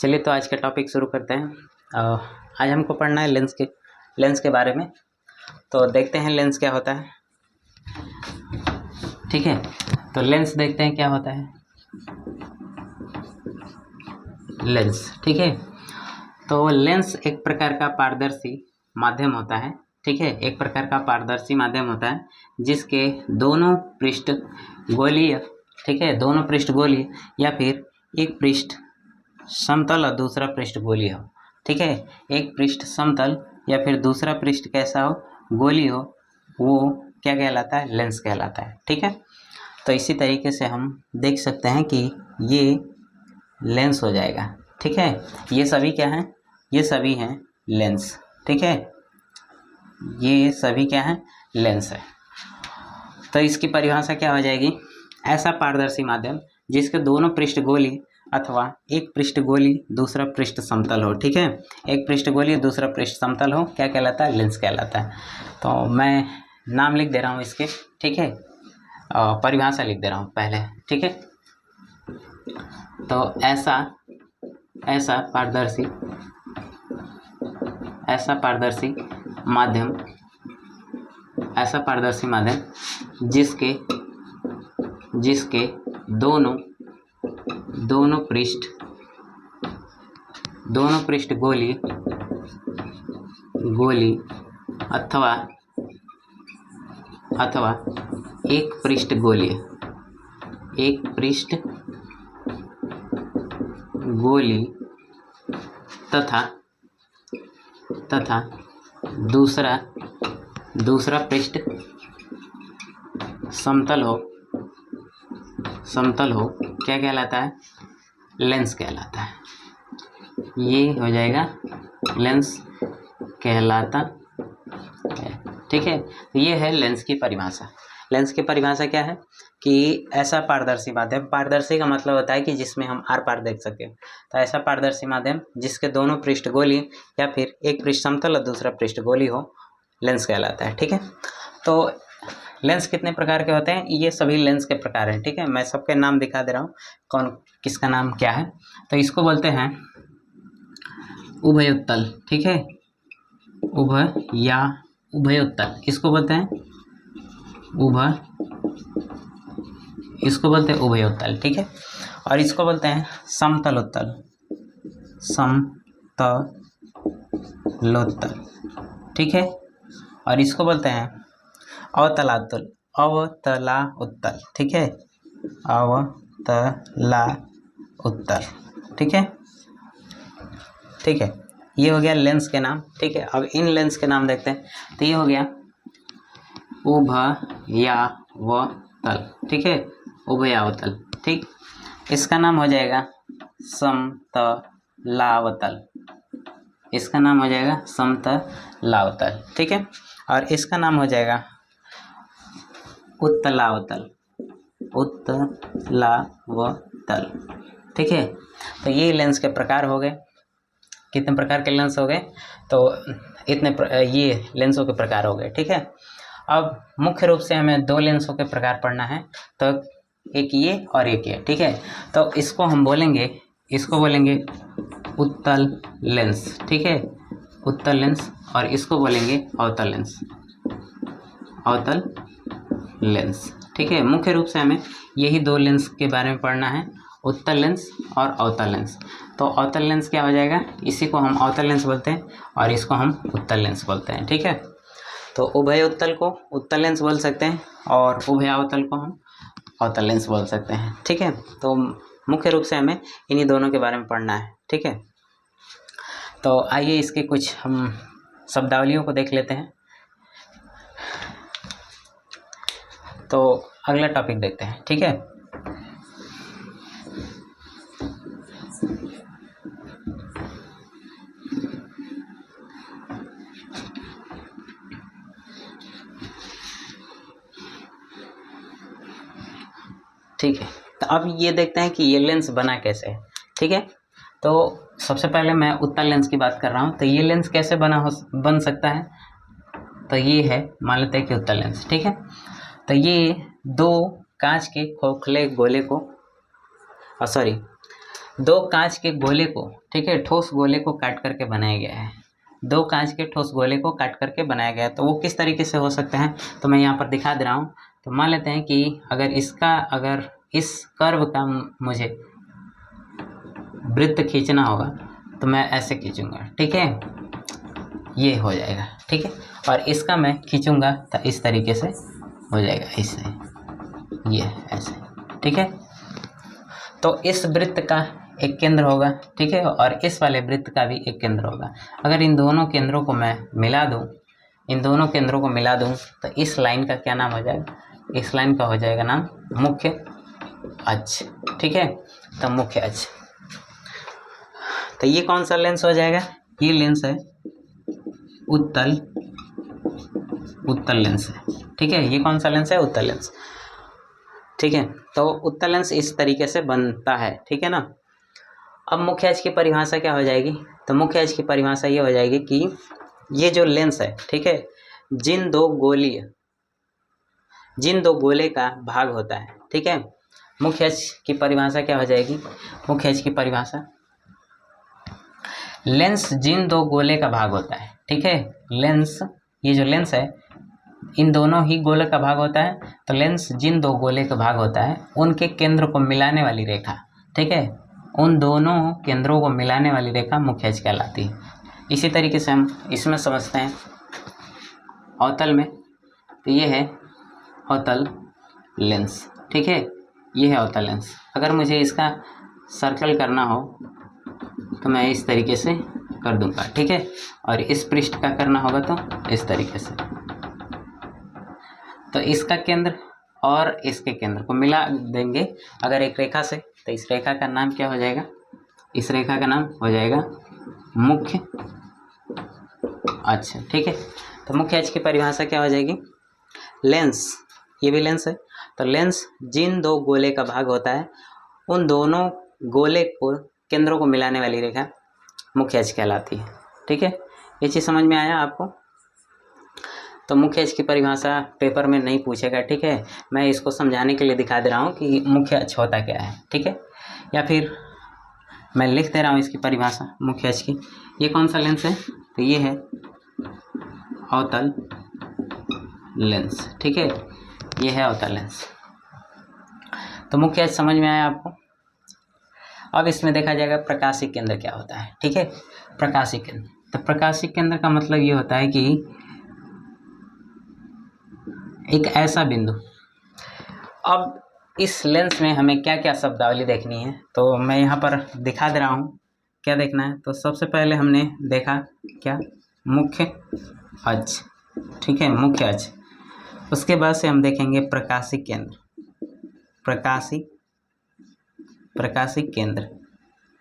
चलिए तो आज का टॉपिक शुरू करते हैं। आज हमको पढ़ना है लेंस के बारे में। तो देखते हैं लेंस क्या होता है। ठीक है, तो लेंस देखते हैं क्या होता है लेंस। ठीक है, तो लेंस एक प्रकार का पारदर्शी माध्यम होता है। ठीक है, एक प्रकार का पारदर्शी माध्यम होता है जिसके दोनों पृष्ठ गोलीय, ठीक है, दोनों पृष्ठ गोलीय या फिर एक पृष्ठ समतल और दूसरा पृष्ठ गोलीय हो। ठीक है, एक पृष्ठ समतल या फिर दूसरा पृष्ठ कैसा हो, गोलीय हो, वो क्या कहलाता है, लेंस कहलाता है। ठीक है, तो इसी तरीके से हम देख सकते हैं कि ये लेंस हो जाएगा। ठीक है, ये सभी क्या हैं, ये सभी हैं लेंस। ठीक है, ये सभी क्या हैं, लेंस है। तो इसकी परिभाषा क्या हो जाएगी, ऐसा पारदर्शी माध्यम जिसके दोनों पृष्ठ गोलीय अथवा एक पृष्ठ गोलीय दूसरा पृष्ठ समतल हो। ठीक है, एक पृष्ठ गोलीय दूसरा पृष्ठ समतल हो, क्या कहलाता है, लेंस कहलाता है। तो मैं नाम लिख दे रहा हूँ इसके। ठीक है, परिभाषा लिख दे रहा हूँ पहले। ठीक है, तो ऐसा पारदर्शी माध्यम जिसके दोनों पृष्ठ गोलीय अथवा एक पृष्ठ गोलीय तथा दूसरा पृष्ठ समतल हो, क्या कहलाता है, लेंस कहलाता है। ये हो जाएगा लेंस कहलाता है। ठीक है, ये है लेंस की परिभाषा। लेंस की परिभाषा क्या है कि ऐसा पारदर्शी माध्यम, पारदर्शी का मतलब होता है कि जिसमें हम आर पार देख सकें। तो ऐसा पारदर्शी माध्यम जिसके दोनों पृष्ठ गोलीय या फिर एक पृष्ठ समतल और दूसरा पृष्ठ गोलीय हो, लेंस कहलाता है। ठीक है, तो लेंस कितने प्रकार के होते हैं, ये सभी लेंस के प्रकार हैं। ठीक है, मैं सबके नाम दिखा दे रहा हूँ, कौन किसका नाम क्या है। तो इसको बोलते हैं उभयोत्तल। ठीक है, उभयोत्तल इसको बोलते हैं उभयोत्तल। ठीक है, और इसको बोलते हैं समतलोत्तल। ठीक है, और इसको बोलते हैं अवतलाउत्तल। ठीक है, अवतलाउत्तल। ठीक है, ये हो गया लेंस के नाम। ठीक है, अब इन लेंस के नाम देखते हैं। तो ये हो गया उभयावतल। ठीक है, उभयावतल। ठीक, इसका नाम हो जाएगा समतलावतल। इसका नाम हो जाएगा समतलावतल। ठीक है, और इसका नाम हो जाएगा उत्तलावतल। ठीक है, तो ये लेंस के प्रकार हो गए। कितने प्रकार के लेंस हो गए, तो ये लेंसों के प्रकार हो गए। ठीक है, अब मुख्य रूप से हमें दो लेंसों के प्रकार पढ़ना है, तो एक ये और एक ये। ठीक है, तो इसको बोलेंगे उत्तल लेंस। ठीक है, उत्तल लेंस, और इसको बोलेंगे अवतल लेंस। ठीक है, मुख्य रूप से हमें यही दो लेंस के बारे में पढ़ना है, उत्तल लेंस और अवतल लेंस। तो अवतल लेंस क्या हो जाएगा, इसी को हम अवतल लेंस बोलते हैं और इसको हम उत्तल लेंस बोलते हैं। ठीक है, तो उभयोत्तल को उत्तल लेंस बोल सकते हैं और उभयावतल को हम अवतल लेंस बोल सकते हैं। ठीक है, तो मुख्य रूप से हमें इन्हीं दोनों के बारे में पढ़ना है। ठीक है, तो आइए इसके कुछ हम शब्दावलियों को देख लेते हैं। तो अगला टॉपिक देखते हैं। ठीक है, ठीक है, तो अब ये देखते हैं कि ये लेंस बना कैसे है। ठीक है, तो सबसे पहले मैं उत्तल लेंस की बात कर रहा हूँ। तो ये लेंस कैसे बन सकता है, तो ये है, मान लेते हैं कि उत्तल लेंस। ठीक है, तो ये दो कांच के खोखले गोले को दो कांच के गोले को, ठीक है, ठोस गोले को काट करके बनाया गया है। दो कांच के ठोस गोले को काट करके बनाया गया है, तो वो किस तरीके से हो सकते हैं, तो मैं यहाँ पर दिखा दे रहा हूँ। तो मान लेते हैं कि अगर इस कर्व का मुझे वृत्त खींचना होगा तो मैं ऐसे खींचूंगा, ठीक है, ये हो जाएगा, ठीक है। और इसका मैं खींचूंगा तो इस तरीके से हो जाएगा, इससे ये ऐसे, ठीक है। तो इस वृत्त का एक केंद्र होगा, ठीक है, और इस वाले वृत्त का भी एक केंद्र होगा। अगर इन दोनों केंद्रों को मैं मिला दूं, तो इस लाइन का क्या नाम हो जाएगा, इस लाइन का हो जाएगा नाम मुख्य अक्ष, ठीक है। तो मुख्य अक्ष, तो ये कौन सा लेंस हो जाएगा, ये लेंस है उत्तल लेंस है, ठीक है। ये कौन सा लेंस है, उत्तल लेंस, ठीक है। तो उत्तल लेंस इस तरीके से बनता है, ठीक है ना। अब मुख्य अक्ष की परिभाषा क्या हो जाएगी, तो मुख्य अक्ष की परिभाषा ये हो जाएगी कि ये जो लेंस है, ठीक है, जिन दो गोले का भाग होता है, ठीक है। मुख्य अक्ष की परिभाषा क्या हो जाएगी, मुख्य अक्ष की परिभाषा, लेंस जिन दो गोले का भाग होता है, ठीक है। लेंस, ये जो लेंस है इन दोनों ही गोले का भाग होता है, तो लेंस जिन दो गोले का भाग होता है उनके केंद्र को मिलाने वाली रेखा, ठीक है, उन दोनों केंद्रों को मिलाने वाली रेखा मुख्य अक्ष कहलाती है। इसी तरीके से हम इसमें समझते हैं अवतल में, तो ये है अवतल लेंस, ठीक है, ये है अवतल लेंस। अगर मुझे इसका सर्कल करना हो तो मैं इस तरीके से कर दूंगा, ठीक है, और इस पृष्ठ का करना होगा तो इस तरीके से। तो इसका केंद्र और इसके केंद्र को मिला देंगे अगर एक रेखा से, तो इस रेखा का नाम क्या हो जाएगा, इस रेखा का नाम हो जाएगा मुख्य अक्ष, ठीक है। तो मुख्य अक्ष की परिभाषा क्या हो जाएगी, लेंस, ये भी लेंस है, तो लेंस जिन दो गोले का भाग होता है उन दोनों गोले को केंद्रों को मिलाने वाली रेखा मुख्य अक्ष कहलाती है, ठीक है। ये चीज़ समझ में आया आपको। तो मुख्य अक्ष की परिभाषा पेपर में नहीं पूछेगा, ठीक है, मैं इसको समझाने के लिए दिखा दे रहा हूँ कि मुख्य अक्ष होता क्या है, ठीक है। या फिर मैं लिख दे रहा हूँ इसकी परिभाषा मुख्य अक्ष की। ये कौन सा लेंस है, तो ये है अवतल लेंस, ठीक है, ये है अवतल लेंस। तो मुख्य अक्ष समझ में आया आपको। अब इसमें देखा जाएगा प्रकाशिक केंद्र क्या होता है, ठीक है। प्रकाशिक केंद्र, तो प्रकाशिक केंद्र का मतलब ये होता है कि एक ऐसा बिंदु, अब इस लेंस में हमें क्या क्या शब्दावली देखनी है तो मैं यहाँ पर दिखा दे रहा हूँ। क्या देखना है, तो सबसे पहले हमने देखा क्या, मुख्य अक्ष, ठीक है, मुख्य अक्ष। उसके बाद से हम देखेंगे प्रकाशिक केंद्र, प्रकाशिक केंद्र,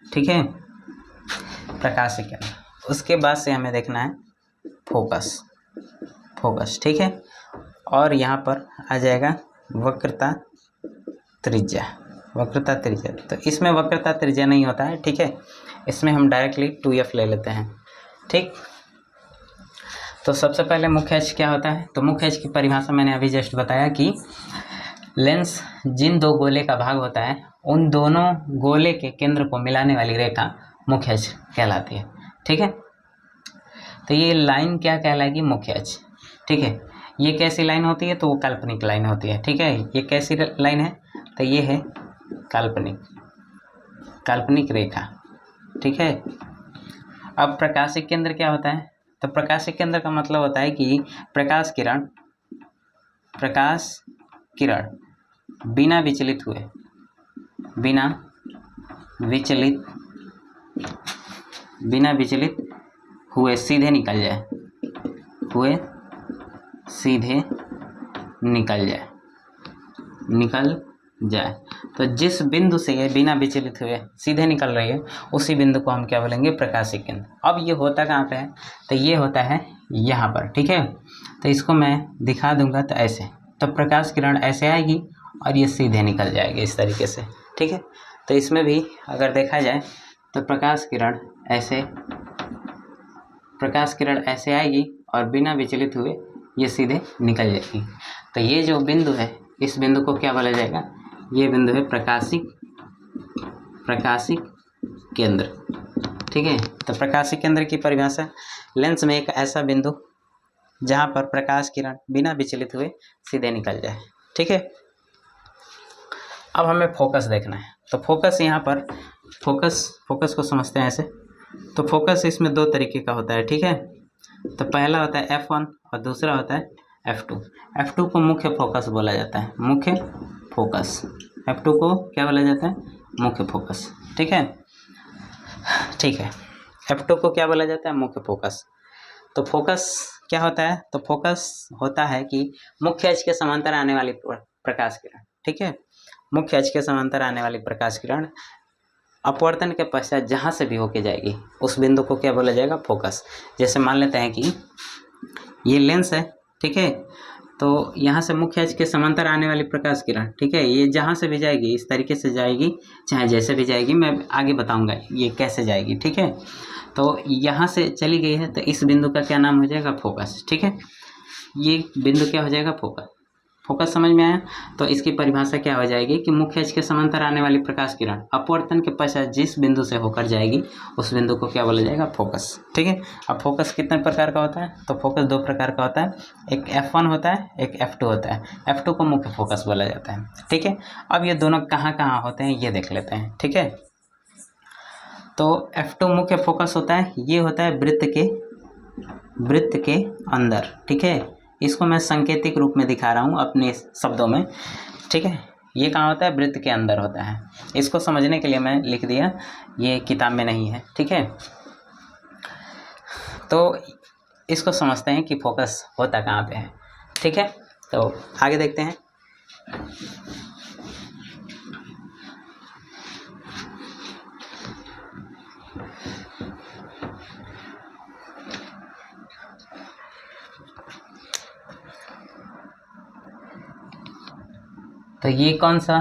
ठीक है, प्रकाशिक केंद्र। उसके बाद से हमें देखना है फोकस, ठीक है, और यहाँ पर आ जाएगा वक्रता त्रिज्या। तो इसमें वक्रता त्रिज्या नहीं होता है, ठीक है, इसमें हम डायरेक्टली 2f ले लेते हैं, ठीक। तो सबसे पहले मुख्य अक्ष क्या होता है, तो मुख्य अक्ष की परिभाषा मैंने अभी जस्ट बताया कि लेंस जिन दो गोले का भाग होता है उन दोनों गोले के केंद्र को मिलाने वाली रेखा मुख्य अक्ष कहलाती है, ठीक है। तो ये लाइन क्या कहलाएगी, मुख्य अक्ष, ठीक है। ये कैसी लाइन होती है, तो वो काल्पनिक लाइन होती है, ठीक है। ये कैसी लाइन है, तो ये है काल्पनिक रेखा, ठीक है। अब प्रकाशिक केंद्र क्या होता है, तो प्रकाशिक केंद्र का मतलब होता है कि प्रकाश किरण बिना विचलित हुए सीधे निकल जाए। तो जिस बिंदु से ये बिना विचलित हुए सीधे निकल रही है उसी बिंदु को हम क्या बोलेंगे, प्रकाशिक केंद्र। अब ये होता कहाँ पे है, तो ये होता है यहाँ पर, ठीक है। तो इसको मैं दिखा दूंगा, तो ऐसे, तो प्रकाश किरण ऐसे आएगी और ये सीधे निकल जाएगी इस तरीके से, ठीक है। तो इसमें भी अगर देखा जाए तो प्रकाश किरण ऐसे आएगी और बिना विचलित हुए ये सीधे निकल जाएगी। तो ये जो बिंदु है, इस बिंदु को क्या बोला जाएगा, ये बिंदु है प्रकाशिक केंद्र, ठीक है। तो प्रकाशीय केंद्र की परिभाषा, लेंस में एक ऐसा बिंदु जहाँ पर प्रकाश किरण बिना विचलित हुए सीधे निकल जाए, ठीक है। अब हमें फोकस देखना है। तो फोकस यहाँ पर फोकस को समझते हैं ऐसे। तो फोकस इसमें दो तरीके का होता है, ठीक है। तो पहला होता है F1 और दूसरा होता है F2। F2 को मुख्य फोकस बोला जाता है, मुख्य फोकस। F2 को क्या बोला जाता है? मुख्य फोकस, ठीक है। ठीक है, F2 को क्या बोला जाता है? मुख्य फोकस। तो फोकस क्या होता है? तो फोकस होता है कि मुख्य अक्ष के समांतर आने वाली प्रकाश किरण, ठीक है। मुख्य अक्ष के समांतर आने वाली प्रकाश किरण अपवर्तन के पश्चात जहाँ से भी होके जाएगी उस बिंदु को क्या बोला जाएगा? फोकस। जैसे मान लेते हैं कि ये लेंस है, ठीक है। तो यहाँ से मुख्य अक्ष के समांतर आने वाली प्रकाश किरण, ठीक है, ये जहाँ से भी जाएगी इस तरीके से जाएगी, चाहे जैसे भी जाएगी, मैं आगे बताऊंगा ये कैसे जाएगी, ठीक है। तो यहाँ से चली गई है तो इस बिंदु का क्या नाम हो जाएगा? फोकस, ठीक है। ये बिंदु क्या हो जाएगा? फोकस। फोकस समझ में आया? तो इसकी परिभाषा क्या हो जाएगी कि मुख्य अक्ष के समांतर आने वाली प्रकाश किरण अपवर्तन के पश्चात जिस बिंदु से होकर जाएगी उस बिंदु को क्या बोला जाएगा? फोकस, ठीक है। अब फोकस कितने प्रकार का होता है? तो फोकस दो प्रकार का होता है, एक F1 होता है, एक F2 होता है। F2 को मुख्य फोकस बोला जाता है, ठीक है। अब ये दोनों कहाँ कहाँ होते हैं ये देख लेते हैं, ठीक है। तो F2 मुख्य फोकस होता है, ये होता है वृत्त के अंदर, ठीक है। इसको मैं सांकेतिक रूप में दिखा रहा हूँ अपने शब्दों में, ठीक है। ये कहाँ होता है? वृत्त के अंदर होता है। इसको समझने के लिए मैं लिख दिया, ये किताब में नहीं है, ठीक है। तो इसको समझते हैं कि फोकस होता कहाँ पे है, ठीक है। तो आगे देखते हैं। तो ये कौन सा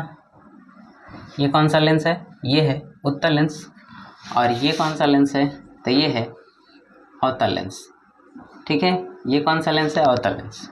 लेंस है? ये है उत्तल लेंस। और ये कौन सा लेंस है? तो ये है अवतल लेंस, ठीक है। ये कौन सा लेंस है? अवतल लेंस।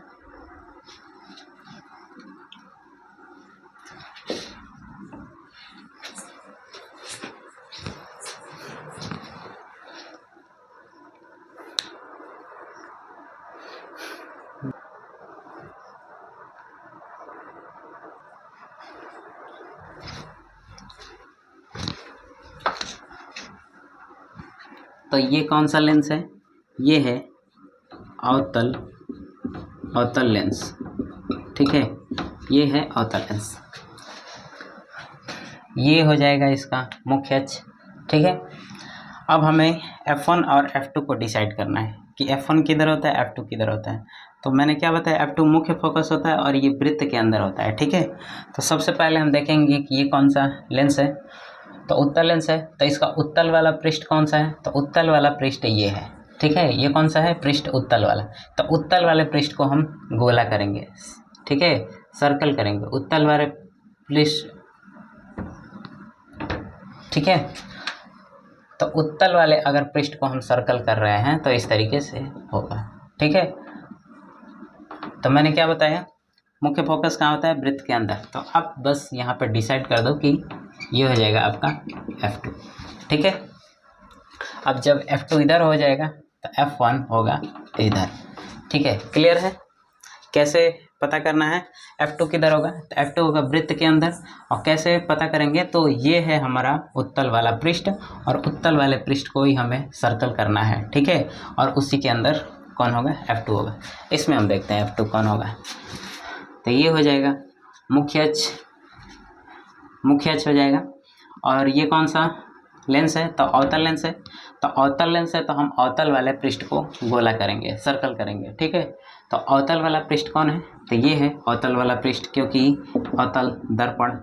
तो ये कौन सा लेंस है? ये है अवतल लेंस, ठीक है। ये है अवतल लेंस। ये हो जाएगा इसका मुख्य अक्ष, ठीक है। अब हमें F1 और F2 को डिसाइड करना है कि F1 किधर होता है, F2 किधर होता है। तो मैंने क्या बताया? F2 मुख्य फोकस होता है और ये वृत्त के अंदर होता है, ठीक है। तो सबसे पहले हम देखेंगे कि ये कौन सा लेंस है। तो उत्तल लेंस है, तो इसका उत्तल वाला पृष्ठ कौन सा है? तो उत्तल वाला पृष्ठ ये है, ठीक है। ये कौन सा है? पृष्ठ उत्तल वाला। तो उत्तल वाले पृष्ठ को हम गोला करेंगे, ठीक है, सर्कल करेंगे उत्तल वाले पृष्ठ, ठीक है। तो उत्तल वाले अगर पृष्ठ को हम सर्कल कर रहे हैं तो इस तरीके से होगा, ठीक है। तो मैंने क्या बताया? मुख्य फोकस कहाँ होता है? वृत्त के अंदर। तो अब बस यहाँ पर डिसाइड कर दो कि ये हो जाएगा आपका F2, ठीक है। अब जब F2 इधर हो जाएगा तो F1 होगा इधर, ठीक है। क्लियर है? कैसे पता करना है F2 किधर होगा? तो F2 होगा वृत्त के अंदर। और कैसे पता करेंगे? तो ये है हमारा उत्तल वाला पृष्ठ और उत्तल वाले पृष्ठ को ही हमें सर्कल करना है, ठीक है। और उसी के अंदर कौन होगा? F2 होगा। इसमें हम देखते हैं F2 कौन होगा। तो ये हो जाएगा मुख्य अक्ष हो जाएगा। और ये कौन सा लेंस है? तो अवतल लेंस है। तो अवतल लेंस है तो हम अवतल वाले पृष्ठ को गोला करेंगे, सर्कल करेंगे, ठीक है। तो अवतल वाला पृष्ठ कौन है? तो ये है अवतल वाला पृष्ठ, क्योंकि अवतल दर्पण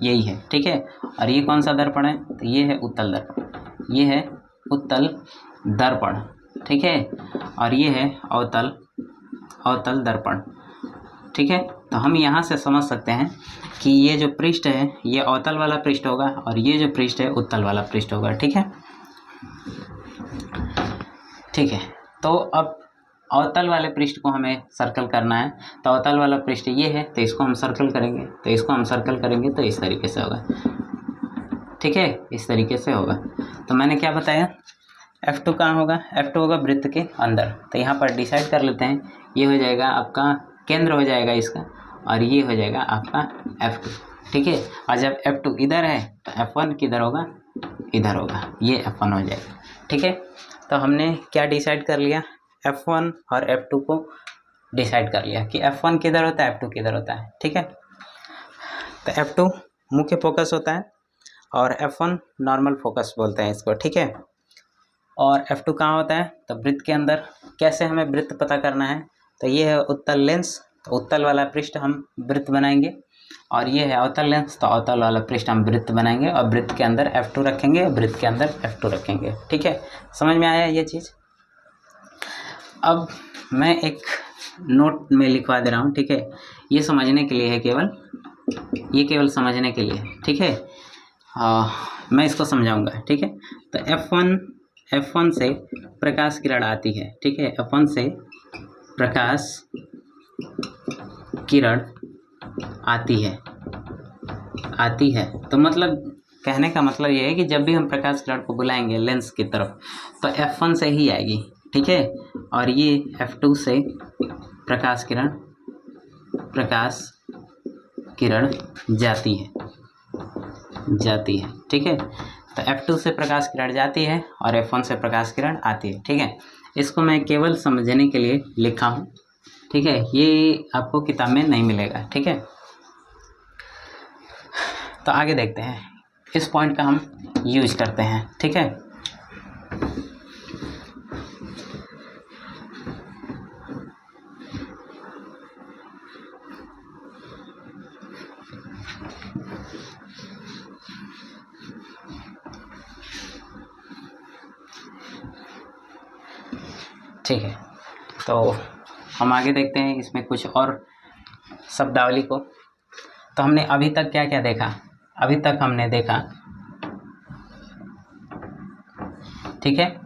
यही है, ठीक है। और ये कौन सा दर्पण है? तो ये है उत्तल दर्पण, ये है उत्तल दर्पण, ठीक है। और ये है अवतल दर्पण, ठीक है। तो हम यहाँ से समझ सकते हैं कि ये जो पृष्ठ है ये अवतल वाला पृष्ठ होगा और ये जो पृष्ठ है उत्तल वाला पृष्ठ होगा, ठीक है। ठीक है, तो अब अवतल वाले पृष्ठ को हमें सर्कल करना है। तो अवतल वाला पृष्ठ ये है तो इसको हम सर्कल करेंगे, तो इसको हम सर्कल करेंगे तो इस तरीके से होगा, ठीक है, इस तरीके से होगा। तो मैंने क्या बताया, F2 कहाँ होगा, F2 होगा वृत्त के अंदर। तो यहाँ पर डिसाइड कर लेते हैं, ये हो जाएगा आपका केंद्र हो जाएगा इसका, और ये हो जाएगा आपका F2, ठीक है। और जब F2 इधर है तो F1 किधर होगा, इधर होगा, ये F1 हो जाएगा, ठीक है। तो हमने क्या डिसाइड कर लिया, F1 और F2 को डिसाइड कर लिया कि F1 किधर होता है, F2 किधर होता है, ठीक है। तो F2 मुख्य फोकस होता है और F1 नॉर्मल फोकस बोलते हैं इसको, ठीक है। और F2 कहाँ होता है, तो वृत्त के अंदर। कैसे हमें वृत्त पता करना है, तो ये है उत्तल लेंस, तो उत्तल वाला पृष्ठ हम वृत्त बनाएंगे, और ये है अवतल लेंस, तो अवतल वाला पृष्ठ हम वृत्त बनाएंगे, और वृत्त के अंदर F2 रखेंगे, वृत्त के अंदर F2 रखेंगे, ठीक है। समझ में आया ये चीज़। अब मैं एक नोट में लिखवा दे रहा हूँ, ठीक है। ये समझने के लिए है केवल, ये केवल समझने के लिए, ठीक है। मैं इसको समझाऊंगा, ठीक है। तो F1 से प्रकाश किरण आती है, ठीक है। F1 से प्रकाश किरण आती है। तो मतलब कहने का मतलब ये है कि जब भी हम प्रकाश किरण को बुलाएंगे लेंस की तरफ, तो F1 से ही आएगी, ठीक है। और ये F2 से प्रकाश किरण जाती है, ठीक है। तो F2 से प्रकाश किरण जाती है और F1 से प्रकाश किरण आती है, ठीक है। इसको मैं केवल समझने के लिए लिखा हूँ, ठीक है। ये आपको किताब में नहीं मिलेगा, ठीक है। तो आगे देखते हैं, इस पॉइंट का हम यूज करते हैं, ठीक है। ठीक है, तो हम आगे देखते हैं इसमें कुछ और शब्दावली को। तो हमने अभी तक क्या क्या देखा, अभी तक हमने देखा, ठीक है।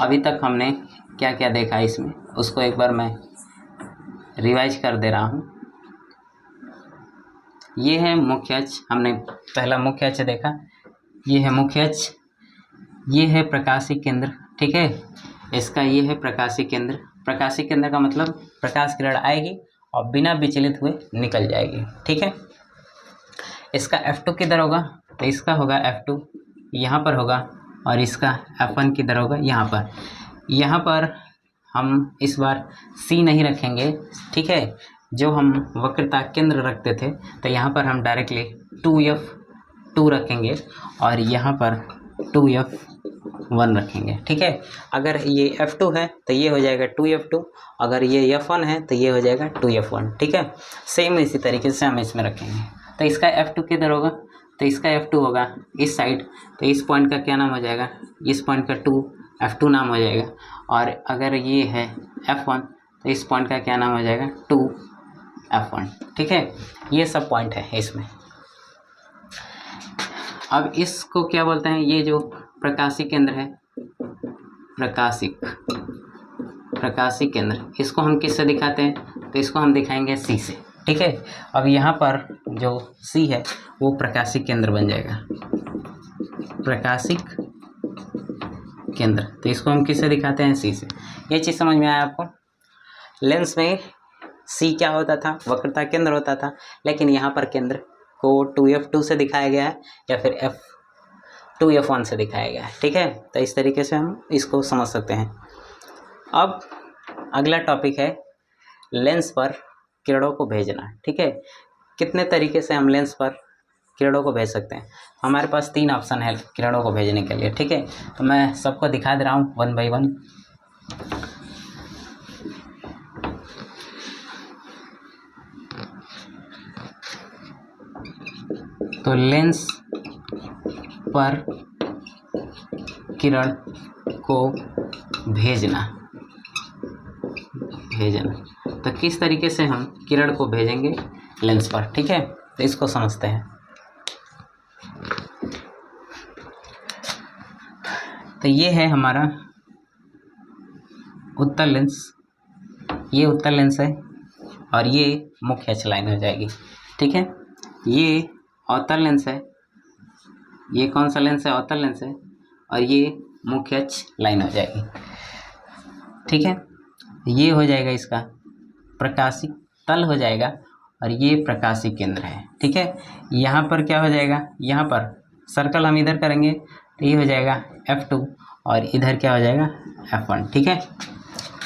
अभी तक हमने क्या क्या देखा इसमें, उसको एक बार मैं रिवाइज कर दे रहा हूँ। ये है मुख्य अक्ष, हमने पहला मुख्य अक्ष देखा, ये है मुख्य अक्ष, ये है प्रकाशी केंद्र, ठीक है। इसका ये है प्रकाशी केंद्र। प्रकाशी केंद्र का मतलब प्रकाश किरण आएगी और बिना विचलित हुए निकल जाएगी, ठीक है। इसका F2 किधर होगा, तो इसका होगा F2 यहाँ पर होगा, और इसका F1 किधर होगा, यहाँ पर हम इस बार C नहीं रखेंगे, ठीक है। जो हम वक्रता केंद्र रखते थे, तो यहाँ पर हम डायरेक्टली 2F2 रखेंगे, और यहाँ पर 2F1 रखेंगे, ठीक है। अगर ये F2 है तो ये हो जाएगा 2F2, अगर ये F1 है तो ये हो जाएगा 2F1, ठीक है। सेम इसी तरीके से हम इसमें रखेंगे। तो इसका F2 किधर होगा, तो इसका F2 होगा इस साइड, तो इस पॉइंट का क्या नाम हो जाएगा, इस पॉइंट का 2F2 नाम हो जाएगा। और अगर ये है F1 तो इस पॉइंट का क्या नाम हो जाएगा, 2F1, ठीक है। ये सब पॉइंट है इसमें। अब इसको क्या बोलते हैं, ये जो प्रकाशी केंद्र है, प्रकाशी केंद्र, इसको हम किससे दिखाते हैं, तो इसको हम दिखाएंगे C से, ठीक है। अब यहाँ पर जो C है वो प्रकाशिक केंद्र बन जाएगा, प्रकाशिक केंद्र। तो इसको हम किससे दिखाते हैं, C से। ये चीज़ समझ में आया आपको। लेंस में C क्या होता था, वक्रता केंद्र होता था, लेकिन यहाँ पर केंद्र को 2F2 से दिखाया गया है या फिर 2F1 से दिखाया गया है, ठीक है। तो इस तरीके से हम इसको समझ सकते हैं। अब अगला टॉपिक है लेंस पर किरणों को भेजना, ठीक है। कितने तरीके से हम लेंस पर किरणों को भेज सकते हैं। हमारे पास 3 ऑप्शन है किरणों को भेजने के लिए, ठीक है। तो मैं सबको दिखा दे रहा हूँ 1 बाय 1। तो लेंस पर किरण को भेजना, तो किस तरीके से हम किरण को भेजेंगे लेंस पर, ठीक है। तो इसको समझते हैं। तो ये है हमारा उत्तल लेंस, ये उत्तल लेंस है, और ये मुख्य अक्ष लाइन हो जाएगी, ठीक है। ये अवतल लेंस है, ये कौन सा लेंस है? अवतल लेंस है, और ये मुख्य अक्ष लाइन हो जाएगी। ठीक है, ये हो जाएगा इसका प्रकाशिक तल हो जाएगा, और ये प्रकाशिक केंद्र है। ठीक है, यहाँ पर क्या हो जाएगा? यहाँ पर सर्कल हम इधर करेंगे तो ये हो जाएगा F2, और इधर क्या हो जाएगा? F1। ठीक है,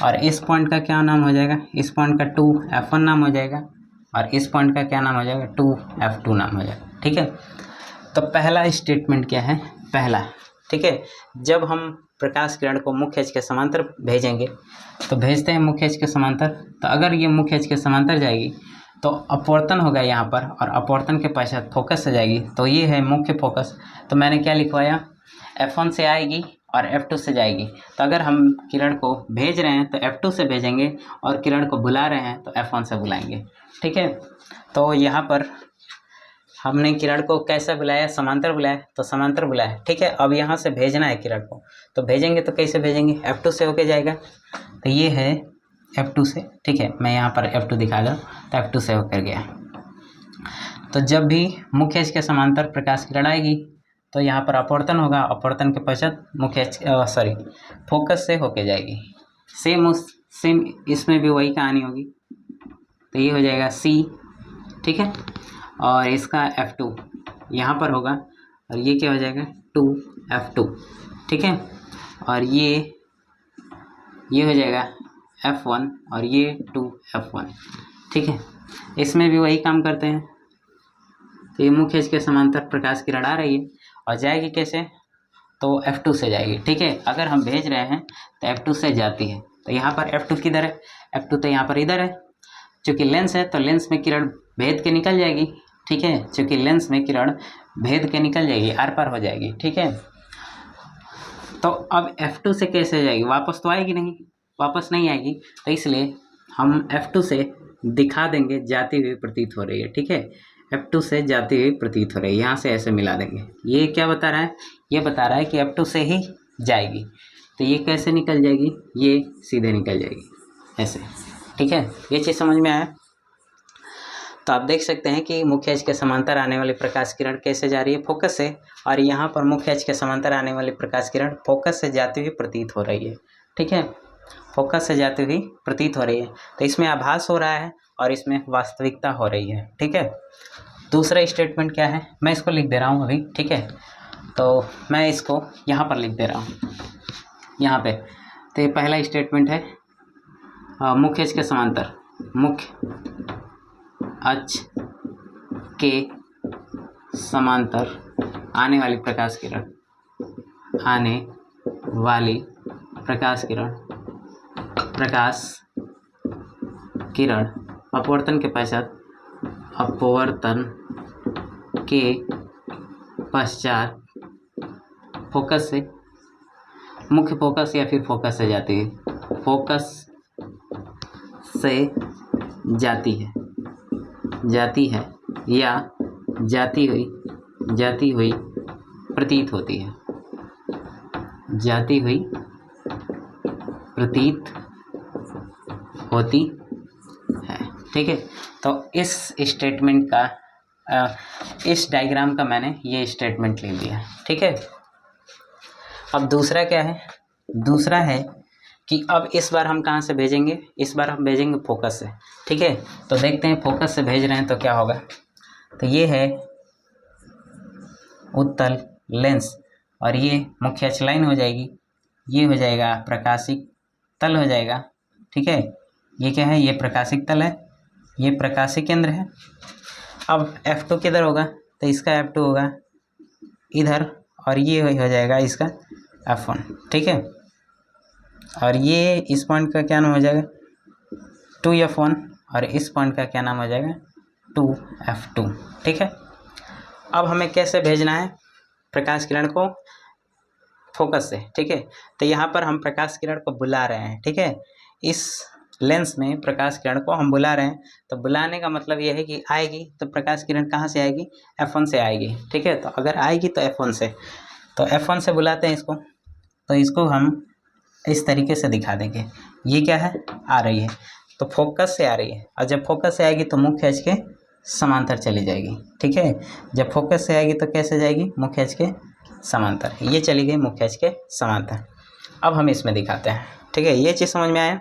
और इस पॉइंट का क्या नाम हो जाएगा? इस पॉइंट का 2F1 नाम हो जाएगा, और इस पॉइंट का क्या नाम हो जाएगा? 2F2 नाम हो जाएगा। ठीक है, तो पहला स्टेटमेंट क्या है? पहला, ठीक है, जब हम प्रकाश किरण को मुख्य अक्ष के समांतर भेजेंगे तो भेजते हैं मुख्य अक्ष के समांतर, तो अगर ये मुख्य अक्ष के समांतर जाएगी तो अपवर्तन होगा यहाँ पर, और अपवर्तन के पश्चात फोकस से जाएगी, तो ये है मुख्य फोकस। तो मैंने क्या लिखवाया? F1 से आएगी और F2 से जाएगी। तो अगर हम किरण को भेज रहे हैं तो F2 से भेजेंगे, और किरण को बुला रहे हैं तो F1 से बुलाएंगे। ठीक है, तो यहाँ पर हमने किरण को कैसे बुलाया? समांतर बुलाया, तो समांतर बुलाया। ठीक है, अब यहाँ से भेजना है किरण को, तो भेजेंगे तो कैसे भेजेंगे? F2 से होके जाएगा, तो ये है F2 से। ठीक है, मैं यहाँ पर F2 दिखा दूँ, तो F2 से होकर गया। तो जब भी मुख्य अक्ष के समांतर प्रकाश किरण आएगी तो यहाँ पर अपवर्तन होगा, अपवर्तन के पश्चात मुख्य अक्ष फोकस से होके जाएगी। सेम इसमें भी वही कहानी होगी, तो ये हो जाएगा C। ठीक है, और इसका F2 यहाँ पर होगा, और ये क्या हो जाएगा? 2F2। ठीक है, और ये हो जाएगा F1, और ये 2F1। ठीक है, इसमें भी वही काम करते हैं। तो ये मुख्य अक्ष के समांतर प्रकाश किरण आ रही है, और जाएगी कैसे? तो F2 से जाएगी। ठीक है, अगर हम भेज रहे हैं तो F2 से जाती है। तो यहाँ पर F2 किधर है? F2 तो यहाँ पर इधर है। चूँकि लेंस है तो लेंस में किरण भेद के निकल जाएगी। ठीक है, चूँकि लेंस में किरण भेद के निकल जाएगी, आर पार हो जाएगी। ठीक है, तो अब F2 से कैसे जाएगी? वापस तो आएगी नहीं, वापस नहीं आएगी, तो इसलिए हम F2 से दिखा देंगे जाती हुई प्रतीत हो रही है। ठीक है, F2 से जाती हुई प्रतीत हो रही है, यहाँ से ऐसे मिला देंगे। ये क्या बता रहा है? ये बता रहा है कि F2 से ही जाएगी। तो ये कैसे निकल जाएगी? ये सीधे निकल जाएगी ऐसे। ठीक है, ये चीज़ समझ में आया? तो आप देख सकते हैं कि मुख्य अक्ष के समांतर आने वाली प्रकाश किरण कैसे जा रही है? फोकस से, और यहाँ पर मुख्य अक्ष के समांतर आने वाली प्रकाश किरण फोकस से जाती हुई प्रतीत हो रही है। ठीक है, फोकस से जाती हुई प्रतीत हो रही है। तो इसमें आभास हो रहा है और इसमें वास्तविकता हो रही है। ठीक है, दूसरा स्टेटमेंट क्या है? मैं इसको लिख दे रहा हूँ अभी। ठीक है, तो मैं इसको यहाँ पर लिख दे रहा हूँ, यहाँ पे। तो ये पहला स्टेटमेंट है, मुख्य अक्ष के समांतर, मुख्य अक्ष के समांतर आने वाली प्रकाश किरण, आने वाली प्रकाश किरण अपवर्तन के पश्चात फोकस से, मुख्य फोकस या फिर फोकस से जाती है, फोकस से जाती है या जाती हुई प्रतीत होती है, जाती हुई प्रतीत होती है। ठीक है, तो इस स्टेटमेंट का इस डायग्राम का मैंने ये स्टेटमेंट ले लिया। ठीक है, अब दूसरा क्या है? दूसरा है कि अब इस बार हम कहाँ से भेजेंगे? इस बार हम भेजेंगे फोकस से। ठीक है, तो देखते हैं फोकस से भेज रहे हैं तो क्या होगा। तो ये है उत्तल लेंस, और ये मुख्य अक्ष लाइन हो जाएगी, ये हो जाएगा प्रकाशिक तल हो जाएगा। ठीक है, ये क्या है? ये प्रकाशिक तल है, ये प्रकाशिक केंद्र है। अब F2 किधर होगा? तो इसका F2 होगा इधर, और ये हो जाएगा इसका F1। ठीक है, और ये इस पॉइंट का क्या नाम हो जाएगा? 2F1, और इस पॉइंट का क्या नाम हो जाएगा? 2F2। ठीक है, अब हमें कैसे भेजना है प्रकाश किरण को? फोकस से। ठीक है, तो यहाँ पर हम प्रकाश किरण को बुला रहे हैं। ठीक है, इस लेंस में प्रकाश किरण को हम बुला रहे हैं, तो बुलाने का मतलब ये है कि आएगी तो प्रकाश किरण कहाँ से आएगी? F1 से आएगी। ठीक है, तो अगर आएगी तो F1 से, तो F1 से बुलाते हैं इसको, तो इसको हम इस तरीके से दिखा देंगे। ये क्या है? आ रही है, तो फोकस से आ रही है, और जब फोकस से आएगी तो मुख्य अक्ष के समांतर चली जाएगी। ठीक है, जब फोकस से आएगी तो कैसे जाएगी, मुख्य अक्ष के समांतर। ये चली गई मुख्य अक्ष के समांतर। अब हम इसमें दिखाते हैं। ठीक है, ये चीज़ समझ में आया।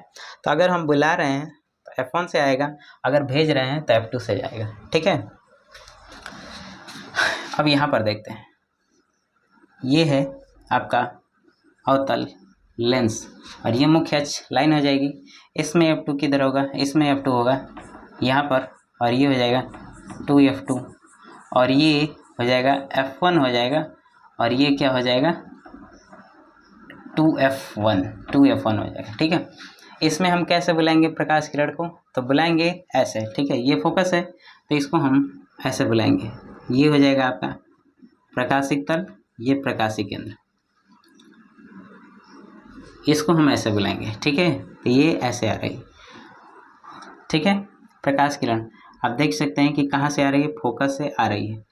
तो अगर हम बुला रहे हैं तो F1 से आएगा, अगर भेज रहे हैं तो F2 से जाएगा। ठीक है, अब यहाँ पर देखते हैं, ये है आपका अवतल लेंस और ये मुख्य अक्ष लाइन हो जाएगी। इसमें F2 किधर होगा, इसमें F2 होगा यहाँ पर, और ये हो जाएगा 2F2 और ये हो जाएगा F1 हो जाएगा, और ये क्या हो जाएगा 2F1 हो जाएगा। ठीक है, इसमें हम कैसे बुलाएंगे प्रकाश किरण को, तो बुलाएंगे ऐसे। ठीक है, ये फोकस है तो इसको हम ऐसे बुलाएंगे। ये हो जाएगा आपका प्रकाशिक तल, ये प्रकाशिक केंद्र, इसको हम ऐसे बुलाएंगे। ठीक है, तो ये ऐसे आ रही। ठीक है, प्रकाश किरण आप देख सकते हैं कि कहाँ से आ रही है, फोकस से आ रही है,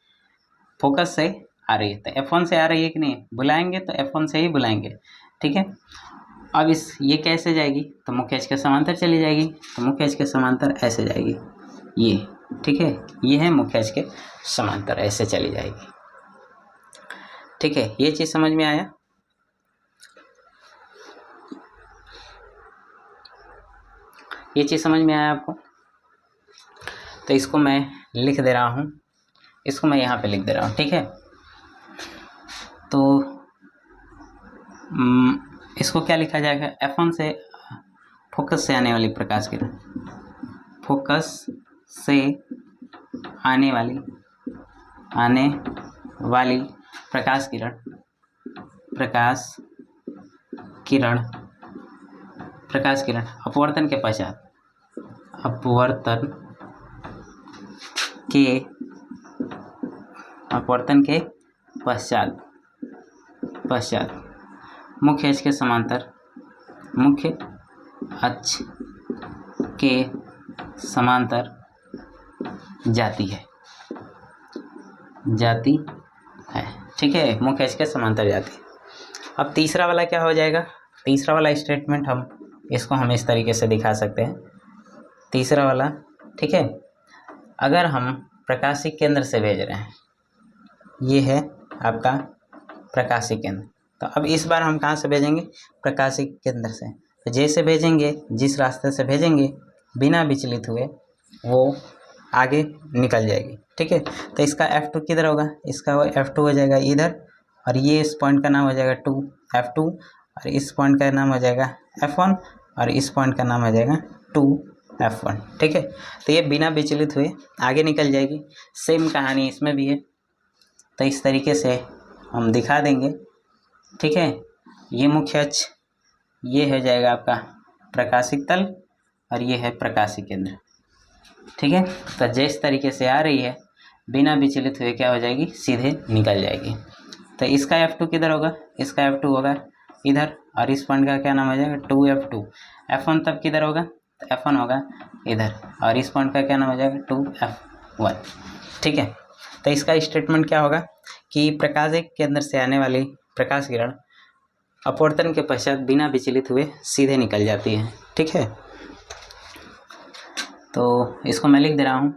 फोकस से आ रही है। तो F1 से आ रही है कि नहीं, बुलाएंगे तो F1 से ही बुलाएंगे। ठीक है, अब ये कैसे जाएगी, तो मुख्य अक्ष के समांतर चली जाएगी। तो मुख्य अक्ष के समांतर ऐसे जाएगी ये। ठीक है, ये है मुख्य अक्ष के समांतर, ऐसे चली जाएगी। ठीक है, ये चीज़ समझ में आया। ये चीज़ समझ में आया आपको। तो इसको मैं लिख दे रहा हूँ, इसको मैं यहाँ पे लिख दे रहा हूँ। ठीक है, तो इसको क्या लिखा जाएगा, F1 से फोकस से आने वाली प्रकाश किरण, फोकस से आने वाली प्रकाश किरण अपवर्तन के पश्चात मुख्य अक्ष के समांतर जाती है। ठीक है, मुख्य अक्ष के समांतर जाती है। अब तीसरा वाला क्या हो जाएगा, तीसरा वाला स्टेटमेंट हम इस तरीके से दिखा सकते हैं। तीसरा वाला, ठीक है, अगर हम प्रकाशिक केंद्र से भेज रहे हैं, ये है आपका प्रकाशिक केंद्र, तो अब इस बार हम कहाँ से भेजेंगे, प्रकाशिक केंद्र से। तो जैसे भेजेंगे, जिस रास्ते से भेजेंगे बिना विचलित हुए वो आगे निकल जाएगी। ठीक है, तो इसका F2 किधर होगा, इसका F2 हो जाएगा इधर, और ये इस पॉइंट का नाम हो जाएगा F2, और इस पॉइंट का नाम हो जाएगा F1, और इस पॉइंट का नाम हो जाएगा 2F1। ठीक है, तो ये बिना विचलित हुए आगे निकल जाएगी। सेम कहानी इसमें भी है, तो इस तरीके से हम दिखा देंगे। ठीक है, ये मुख्य अक्ष, ये हो जाएगा आपका प्रकाशिक तल, और ये है प्रकाशिक केंद्र। ठीक है, तो जिस तरीके से आ रही है बिना विचलित हुए क्या हो जाएगी, सीधे निकल जाएगी। तो इसका F2 किधर होगा, इसका F2 होगा इधर, और इस पॉइंट का क्या नाम हो जाएगा 2F2। F1 तब किधर होगा, तो F1 होगा इधर, और इस पॉइंट का क्या नाम हो जाएगा 2F1। ठीक है, तो इसका स्टेटमेंट क्या होगा कि प्रकाशिक केंद्र से आने वाली प्रकाश किरण अपवर्तन के पश्चात बिना विचलित हुए सीधे निकल जाती है। ठीक है, तो इसको मैं लिख दे रहा हूँ,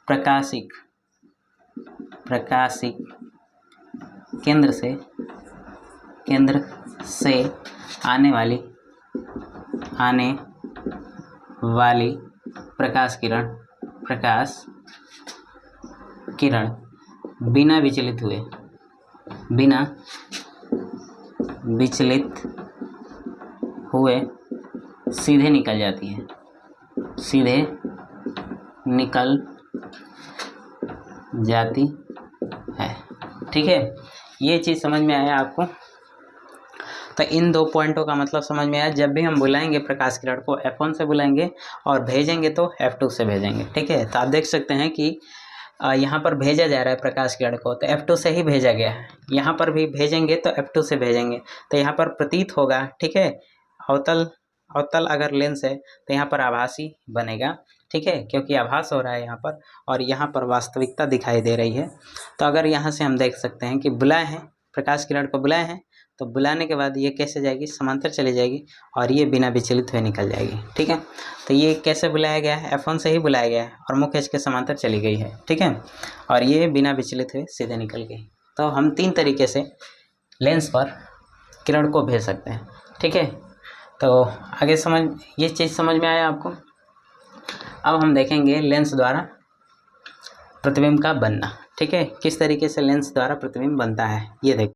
प्रकाशिक केंद्र से आने वाली प्रकाश किरण बिना विचलित हुए सीधे निकल जाती है, ठीक है, ये चीज़ समझ में आया आपको। तो इन दो पॉइंटों का मतलब समझ में आया। जब भी हम बुलाएंगे प्रकाश किरण को F1 से बुलाएंगे, और भेजेंगे तो F2 से भेजेंगे। ठीक है, तो आप देख सकते हैं कि यहाँ पर भेजा जा रहा है प्रकाश किरण को, तो F2 से ही भेजा गया है। यहाँ पर भी भेजेंगे तो F2 से भेजेंगे, तो यहाँ पर प्रतीत होगा। ठीक है, अवतल अगर लेंस है तो यहाँ पर आभासी बनेगा। ठीक है, क्योंकि आभास हो रहा है यहाँ पर, और यहाँ पर वास्तविकता दिखाई दे रही है। तो अगर यहाँ से हम देख सकते हैं कि बुलाए हैं प्रकाश किरण को बुलाए हैं, तो बुलाने के बाद ये कैसे जाएगी, समांतर चली जाएगी और ये बिना विचलित हुए निकल जाएगी। ठीक है, तो ये कैसे बुलाया गया है, F1 से ही बुलाया गया है और मुख्य अक्ष के समांतर चली गई है। ठीक है, और ये बिना विचलित हुए सीधे निकल गई। तो हम 3 तरीके से लेंस पर किरण को भेज सकते हैं। ठीक है, तो आगे ये चीज़ समझ में आया आपको। अब हम देखेंगे लेंस द्वारा प्रतिबिंब का बनना। ठीक है, किस तरीके से लेंस द्वारा प्रतिबिंब बनता है ये देखो।